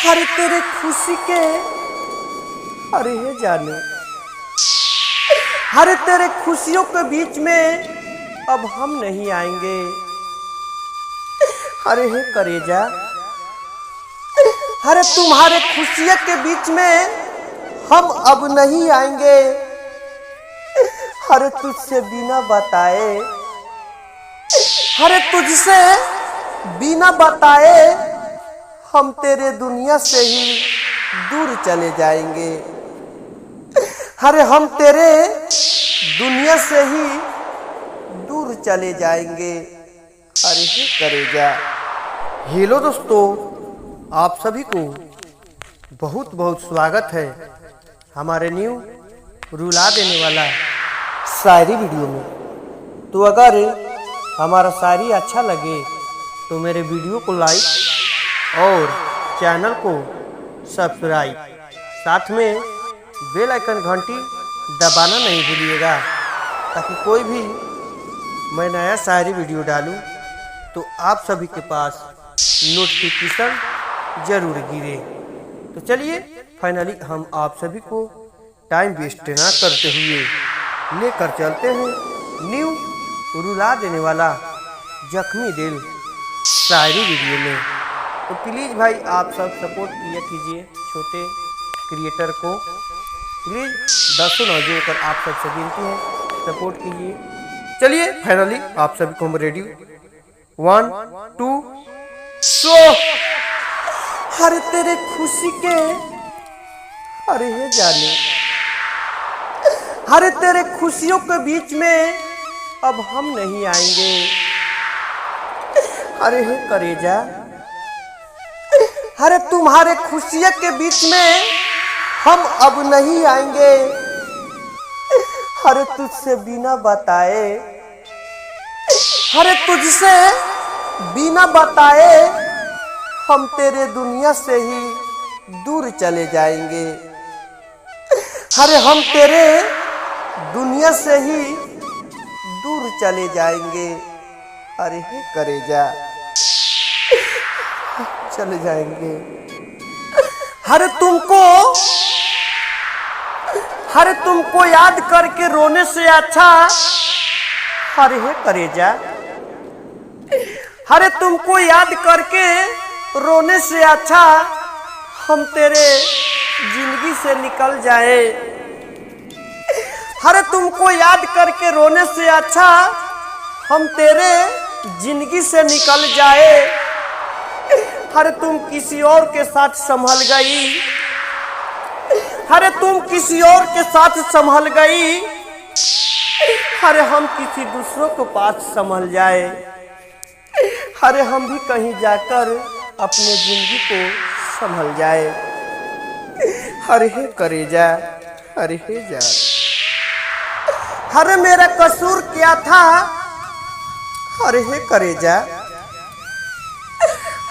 हर तेरे खुशी के अरे हे जाने हर तेरे खुशियों के बीच में अब हम नहीं आएंगे। अरे हे करेजा अरे तुम्हारे खुशियों के बीच में हम अब नहीं आएंगे। अरे तुझसे बिना बताए अरे तुझसे बिना बताए हम तेरे दुनिया से ही दूर चले जाएंगे। अरे हम तेरे दुनिया से ही दूर चले जाएंगे। अरे हे करेजा। हेलो दोस्तों, आप सभी को बहुत बहुत स्वागत है हमारे न्यू रुला देने वाला शायरी वीडियो में। तो अगर हमारा शायरी अच्छा लगे तो मेरे वीडियो को लाइक और चैनल को सब्सक्राइब, साथ में बेल आइकन घंटी दबाना नहीं भूलिएगा, ताकि कोई भी मैं नया शायरी वीडियो डालूं तो आप सभी के पास नोटिफिकेशन जरूर गिरे। तो चलिए फाइनली हम आप सभी को टाइम वेस्ट ना करते हुए लेकर चलते हैं न्यू रुला देने वाला जख्मी दिल शायरी वीडियो में। तो प्लीज़ भाई आप सब सपोर्ट किया कीजिए छोटे क्रिएटर को। प्लीज़ 10 नौ कर आप सबसे विनती है, सपोर्ट कीजिए। चलिए फाइनली आप सभी को हम रेडी 1 2 शो। हर तेरे खुशी के अरे हे जाने हर तेरे खुशियों के बीच में अब हम नहीं आएंगे। अरे हे करेजा अरे तुम्हारे खुशियों के बीच में हम अब नहीं आएंगे। अरे तुझसे बिना बताए अरे तुझसे बिना बताए हम तेरे दुनिया से ही दूर चले जाएंगे। अरे हम तेरे दुनिया से ही दूर चले जाएंगे। अरे हे करेजा चले जाएंगे। हर तुमको याद करके रोने से अच्छा अरे हे करेजा अरे तुमको याद करके रोने से अच्छा हम तेरे जिंदगी से निकल जाए। अरे तुमको याद करके रोने से अच्छा हम तेरे जिंदगी से निकल जाए। अरे तुम किसी और के साथ संभल गई अरे तुम किसी और के साथ संभल गई। अरे हम किसी दूसरों के पास संभल जाए। अरे हम भी कहीं जाकर अपने जिंदगी को संभल जाए। अरे हे करेजा अरे हे जा। अरे मेरा कसूर क्या था अरे हे करेजा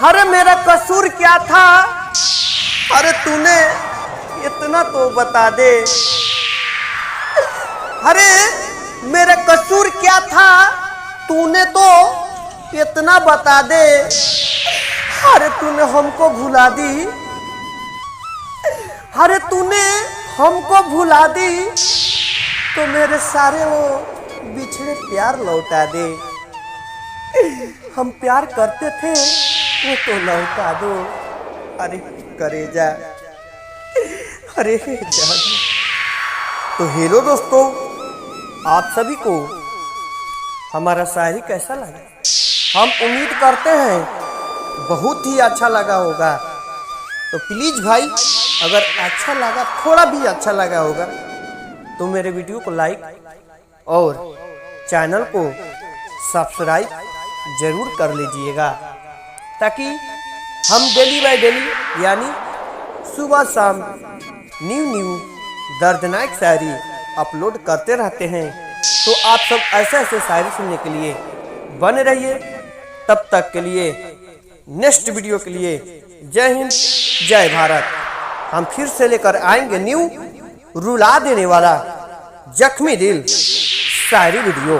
अरे मेरा कसूर क्या था। अरे तूने इतना तो बता दे। अरे मेरा कसूर क्या था तूने तो इतना बता दे। अरे तूने हमको भुला दी अरे तूने हमको भुला दी। तो मेरे सारे वो बिछड़े प्यार लौटा दे। हम प्यार करते थे वो तो लौटा दो। अरे करेजा अरे जान। तो हेलो दोस्तों, आप सभी को हमारा शायरी कैसा लगा? हम उम्मीद करते हैं बहुत ही अच्छा लगा होगा। तो प्लीज भाई अगर अच्छा लगा, थोड़ा भी अच्छा लगा होगा तो मेरे वीडियो को लाइक और चैनल को सब्सक्राइब जरूर कर लीजिएगा, ताकि हम डेली बाय डेली यानी सुबह शाम न्यू दर्दनाक शायरी अपलोड करते रहते हैं। तो आप सब ऐसे ऐसे शायरी सुनने के लिए बने रहिए। तब तक के लिए नेक्स्ट वीडियो के लिए जय हिंद जय भारत। हम फिर से लेकर आएंगे न्यू रुला देने वाला जख्मी दिल शायरी वीडियो।